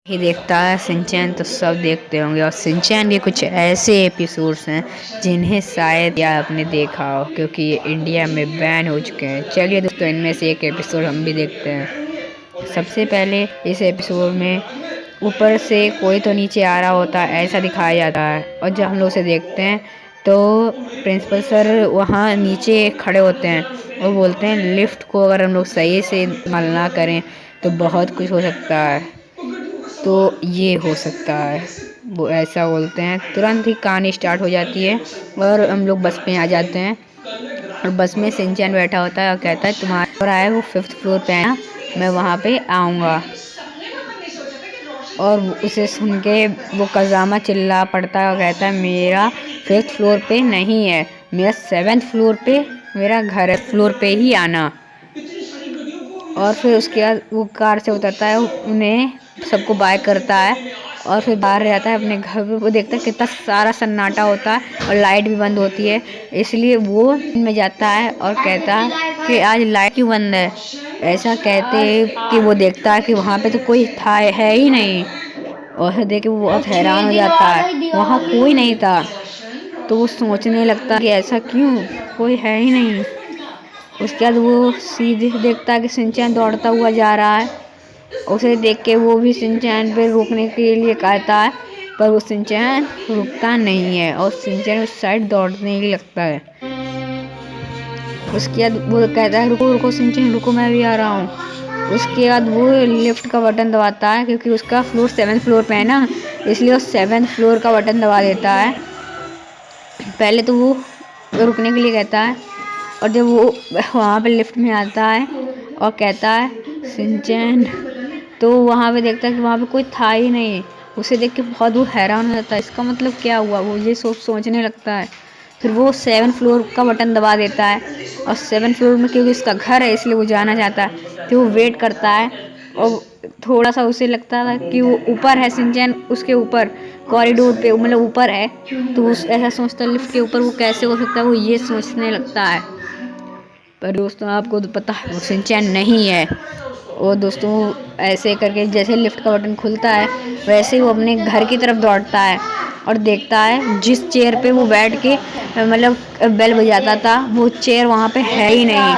ही देखता है शिनचैन तो सब देखते होंगे। और शिनचैन के कुछ ऐसे एपिसोड्स हैं जिन्हें शायद या आपने देखा हो, क्योंकि ये इंडिया में बैन हो चुके हैं। चलिए दोस्तों, इनमें से एक एपिसोड हम भी देखते हैं। सबसे पहले इस एपिसोड में ऊपर से कोई तो नीचे आ रहा होता है, ऐसा दिखाया जाता है। और जब हम लोग उसे देखते हैं तो प्रिंसिपल सर वहाँ नीचे खड़े होते हैं और बोलते हैं लिफ्ट को अगर हम लोग सही से इस्तेमाल ना करें तो बहुत कुछ हो सकता है। तो ये हो सकता है, वो ऐसा बोलते हैं। तुरंत ही कहानी स्टार्ट हो जाती है और हम लोग बस पे आ जाते हैं। और बस में शिनचैन बैठा होता है और कहता है तुम्हारा फ्लोर आया वो 5th फ्लोर पे है ना, मैं वहाँ पे आऊँगा। और उसे सुन के वो कज़ामा चिल्ला पड़ता है और कहता है मेरा 5th फ्लोर पे नहीं है, मेरा 7th फ्लोर पे मेरा घर है, फ्लोर पे ही आना। और फिर उसके बाद वो कार से उतरता है, उन्हें सबको बाय करता है और फिर बाहर जाता है अपने घर पे। वो देखता है कितना सारा सन्नाटा होता है और लाइट भी बंद होती है, इसलिए वो में जाता है और कहता है कि आज लाइट क्यों बंद है। ऐसा कहते कि वो देखता है कि वहाँ पे तो कोई था है ही नहीं। और देख के वो बहुत हैरान हो जाता है, वहाँ कोई नहीं था। तो वो सोचने लगता है कि ऐसा क्यों, कोई है ही नहीं। उसके बाद वो सीधे देखता है कि शिनचैन दौड़ता हुआ जा रहा है। उसे देख के वो भी शिनचैन पे रोकने के लिए कहता है, पर वो शिनचैन रुकता नहीं है और शिनचैन उस साइड दौड़ने ही लगता है। उसके बाद वो कहता है रुको रुको शिनचैन रुको, मैं भी आ रहा हूँ। उसके बाद वो लिफ्ट का बटन दबाता है, क्योंकि उसका फ्लोर 7th फ्लोर पे है ना, इसलिए वो 7th फ्लोर का बटन दबा देता है। पहले तो वो रुकने के लिए कहता है और जब वो वहाँ पे लिफ्ट में आता है और कहता है शिनचैन, तो वहाँ पे देखता है कि वहाँ पे कोई था ही नहीं। उसे देख के बहुत वो हैरान हो जाता है, इसका मतलब क्या हुआ, वो ये सोचने लगता है। फिर वो 7th फ्लोर का बटन दबा देता है और 7th फ्लोर में क्योंकि उसका घर है इसलिए वो जाना चाहता है। तो वो वेट करता है और थोड़ा सा उसे लगता था कि वो ऊपर है शिनचैन, उसके ऊपर कॉरिडोर पे, मतलब ऊपर है। तो उस ऐसा सोचता है लिफ्ट के ऊपर वो कैसे हो सकता है, वो ये सोचने लगता है। पर दोस्तों आपको तो पता है वो शिनचैन नहीं है। और दोस्तों ऐसे करके जैसे लिफ्ट का बटन खुलता है वैसे ही वो अपने घर की तरफ दौड़ता है और देखता है जिस चेयर पे वो बैठ के मतलब बेल बजाता था वो चेयर वहाँ पे है ही नहीं।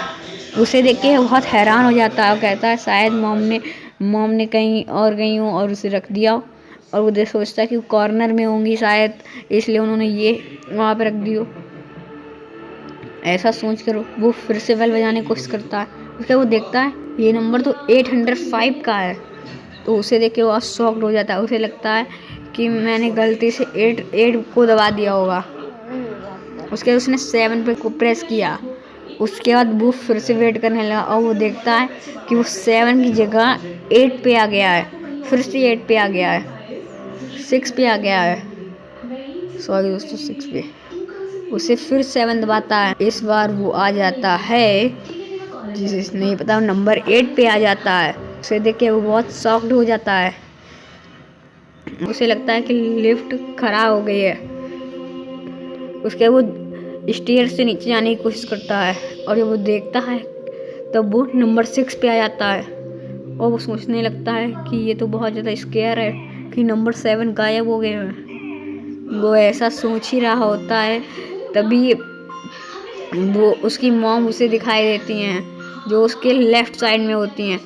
उसे देख के बहुत हैरान हो जाता है और कहता है शायद मॉम ने कहीं और गई हूँ और उसे रख दिया। और वो सोचता है कि कॉर्नर में होंगी शायद, इसलिए उन्होंने ये वहाँ पे रख दियो। ऐसा सोच कर वो फिर से बेल बजाने की कोशिश करता है। उसके वो देखता है ये नंबर तो 805 का है। तो उसे देख के वो शॉक्ड हो जाता है। उसे लगता है कि मैंने गलती से 8 को दबा दिया होगा। उसके बाद उसने 7 पे को प्रेस किया। उसके बाद वो फिर से वेट करने लगा और वो देखता है कि वो 7 की जगह 8 पे आ गया है, फिर से 8 पे आ गया है, 6 पे आ गया है, सॉरी दोस्तों 6 पे। उसे फिर 7 दबाता है, इस बार वो आ जाता है, जिसे नहीं पता नंबर 8 पे आ जाता है। उसे देख के वो बहुत शॉक्ड हो जाता है। उसे लगता है कि लिफ्ट खराब हो गई है। उसके वो स्टेयर से नीचे जाने की कोशिश करता है और जब वो देखता है तब वो नंबर 6 पे आ जाता है। और वो सोचने लगता है कि ये तो बहुत ज़्यादा स्केयर है कि नंबर 7 गायब हो गए हैं। वो ऐसा सोच ही रहा होता है, तभी वो उसकी मॉम उसे दिखाई देती हैं जो उसके लेफ्ट साइड में होती हैं।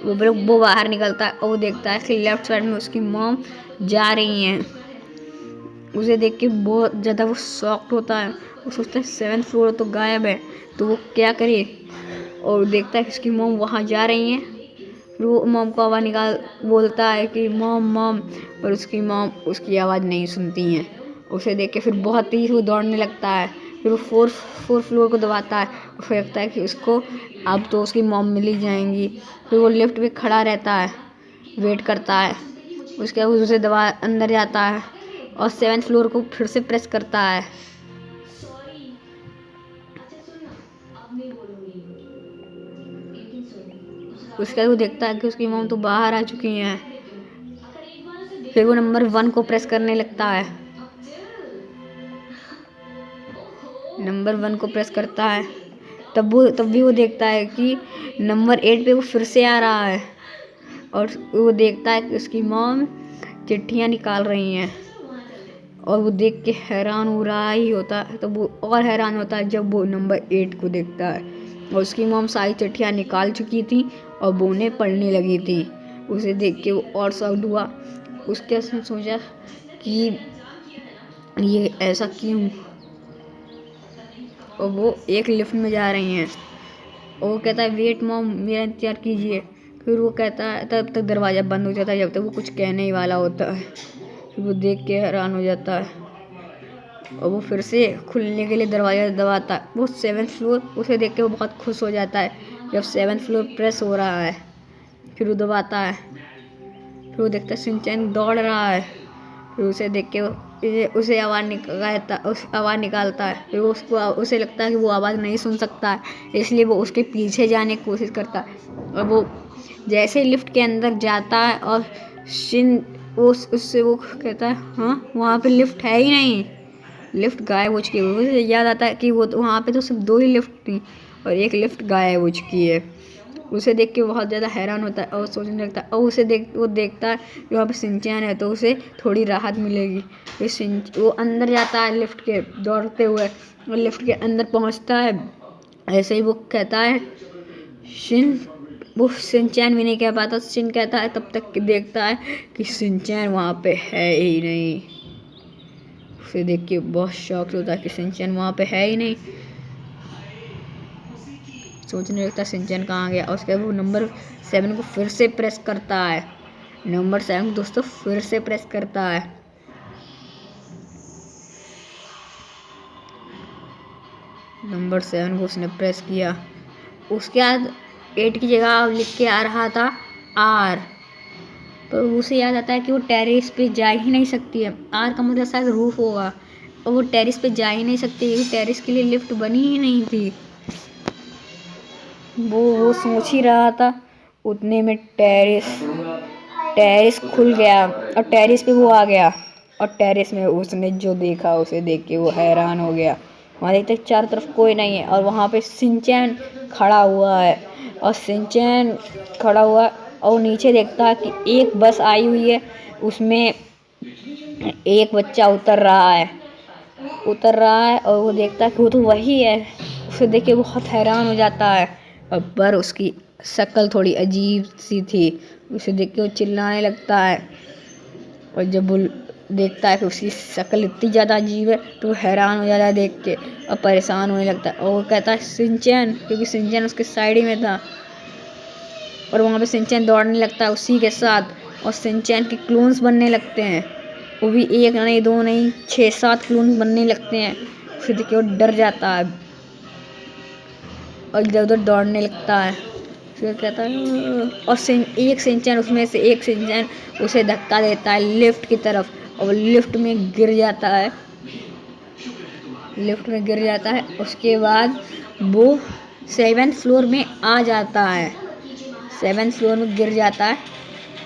वो बाहर निकलता है और वो देखता है कि लेफ्ट साइड में उसकी मॉम जा रही हैं। उसे देख के बहुत ज़्यादा वो शॉक्ड होता है। वो सोचता है 7th फ्लोर तो गायब है, तो वो क्या करे। और देखता है कि उसकी मॉम वहाँ जा रही हैं। फिर वो मॉम को आवाज़ निकाल बोलता है कि मॉम मॉम, पर उसकी मॉम उसकी आवाज़ नहीं सुनती हैं। उसे देख के फिर बहुत तेज़ वो दौड़ने लगता है। फिर वो 4th फ्लोर को दबाता है। उसे लगता है कि उसको अब तो उसकी मॉम मिल ही जाएंगी। फिर वो लिफ्ट पे खड़ा रहता है, वेट करता है। उसके बाद उसे दबा अंदर जाता है और 7th फ्लोर को फिर से प्रेस करता है। उसके बाद वो देखता है कि उसकी मॉम तो बाहर आ चुकी हैं। फिर वो नंबर 1 को प्रेस करने लगता है। नंबर 1 को प्रेस करता है, तब भी वो देखता है कि नंबर 8 पे वो फिर से आ रहा है। और वो देखता है कि उसकी मॉम चिट्ठियाँ निकाल रही हैं और वो देख के हैरान हो रहा ही होता है। तो वो और हैरान होता है जब वो नंबर 8 को देखता है और उसकी मॉम सारी चिट्ठियाँ निकाल चुकी थी और वो उन्हें पढ़ने लगी थी। उसे देख के वो और शॉक्ड हुआ। उसने सोचा कि ये ऐसा क्यों, और वो एक लिफ्ट में जा रही हैं और वो कहता है वेट मॉम, मेरा इंतजार कीजिए। फिर वो कहता है, तब तक दरवाज़ा बंद हो जाता है जब तक वो कुछ कहने ही वाला होता है। फिर वो देख के हैरान हो जाता है और वो फिर से खुलने के लिए दरवाज़ा दबाता है। वो 7th फ्लोर, उसे देख के वो बहुत खुश हो जाता है जब 7th फ्लोर प्रेस हो रहा है। फिर वो दबाता है, फिर वो देखता है शिनचैन दौड़ रहा है। फिर उसे देख के उसे आवाज़ निकालता है। फिर उसे लगता है कि वो आवाज़ नहीं सुन सकता है, इसलिए वो उसके पीछे जाने की कोशिश करता है। और वो जैसे लिफ्ट के अंदर जाता है और शिन उससे वो कहता है हाँ वहाँ पे लिफ्ट है ही नहीं, लिफ्ट गायब हो चुकी है। उसे याद आता है कि वो वहाँ पे तो सिर्फ 2 ही लिफ्ट थी और एक लिफ्ट गायब हो चुकी है। उसे देख के बहुत ज़्यादा हैरान होता है और सोचने लगता है। और वो देखता है कि वहाँ पे शिनचैन है तो उसे थोड़ी राहत मिलेगी। फिर वो अंदर जाता है लिफ्ट के दौड़ते हुए और लिफ्ट के अंदर पहुँचता है। ऐसे ही वो कहता है वो शिनचैन भी नहीं कह पाता। शिन कहता है तब तक देखता है कि शिनचैन वहाँ पे है ही नहीं। उसे देख के बहुत शॉक होता है कि शिनचैन वहाँ पे है ही नहीं। सोचने लगता है शिनचैन कहाँ गया। और उसके बाद वो नंबर 7 को फिर से प्रेस करता है। नंबर 7 दोस्तों फिर से प्रेस करता है। नंबर 7 को उसने प्रेस किया। उसके बाद 8 की जगह लिख के आ रहा था R। तो उसे याद आता है कि वो टेरेस पे जा ही नहीं सकती है। R का मतलब शायद रूफ होगा और वो टेरेस पे जा ही नहीं सकती क्योंकि टेरेस के लिए लिफ्ट बनी ही नहीं थी। वो सोच ही रहा था, उतने में टेरेस खुल गया और टेरेस पे वो आ गया। और टेरेस में उसने जो देखा उसे देख के वो हैरान हो गया। वहाँ देखते चारों तरफ कोई नहीं है और वहाँ पे शिनचैन खड़ा हुआ है। और शिनचैन खड़ा हुआ और नीचे देखता है कि एक बस आई हुई है, उसमें एक बच्चा उतर रहा है और वो देखता है कि वो तो वही है। उसे देख के बहुत हैरान हो जाता है। पर उसकी शक्ल थोड़ी अजीब सी थी। उसे देख के वो चिल्लाने लगता है और जब वो देखता है कि उसकी शक्ल इतनी ज़्यादा अजीब है तो वो हैरान हो जाता है देख के और परेशान होने लगता है। और वो कहता है शिनचैन, क्योंकि शिनचैन उसके साइड ही में था। और वहाँ पे शिनचैन दौड़ने लगता है उसी के साथ और शिनचैन के क्लोन्स बनने लगते हैं। वो भी 1 नहीं 2 नहीं 6-7 क्लोन्स बनने लगते हैं। उसे देख के वो डर जाता है और इधर उधर दौड़ने लगता है। फिर कहता है और एक शिनचैन उसमें से एक शिनचैन उसे धक्का देता है लिफ्ट की तरफ और लिफ्ट में गिर जाता है। उसके बाद वो 7th फ्लोर में आ जाता है। 7th फ्लोर में गिर जाता है।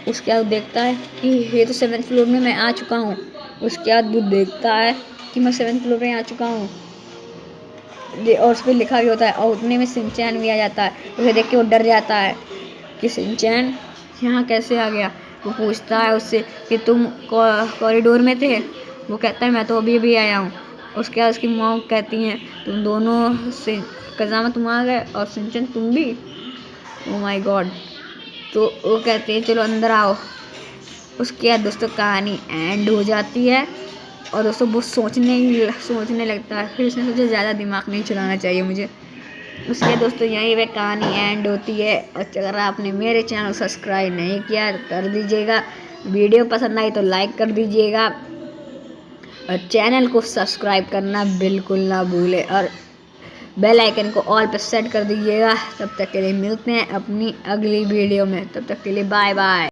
उसके बाद देखता है कि ये तो 7th फ्लोर में मैं आ चुका हूँ। उसके बाद वो देखता है कि मैं 7th फ्लोर में आ चुका हूँ और उस पर लिखा भी होता है। और उतने में शिनचैन भी आ जाता है। उसे देख के वो डर जाता है कि शिनचैन यहाँ कैसे आ गया। वो पूछता है उससे कि तुम कॉरिडोर में थे। वो कहता है मैं तो अभी आया हूँ। उसके बाद उसकी मॉम कहती हैं तुम दोनों से कज़ामा तुम आ गए और शिनचैन तुम भी। Oh my God. तो वो कहते हैं चलो अंदर आओ। उसके बाद दोस्तों कहानी एंड हो जाती है और दोस्तों वो सोचने लगता है। फिर उसने सोचा ज़्यादा दिमाग नहीं चलाना चाहिए मुझे। उसके दोस्तों यहीं पे कहानी एंड होती है। और अगर आपने मेरे चैनल सब्सक्राइब नहीं किया तो कर दीजिएगा। वीडियो पसंद आई तो लाइक कर दीजिएगा और चैनल को सब्सक्राइब करना बिल्कुल ना भूलें और बेल आइकन को ऑल पे सेट कर दीजिएगा। तब तक के लिए मिलते हैं अपनी अगली वीडियो में। तब तक के लिए बाय बाय।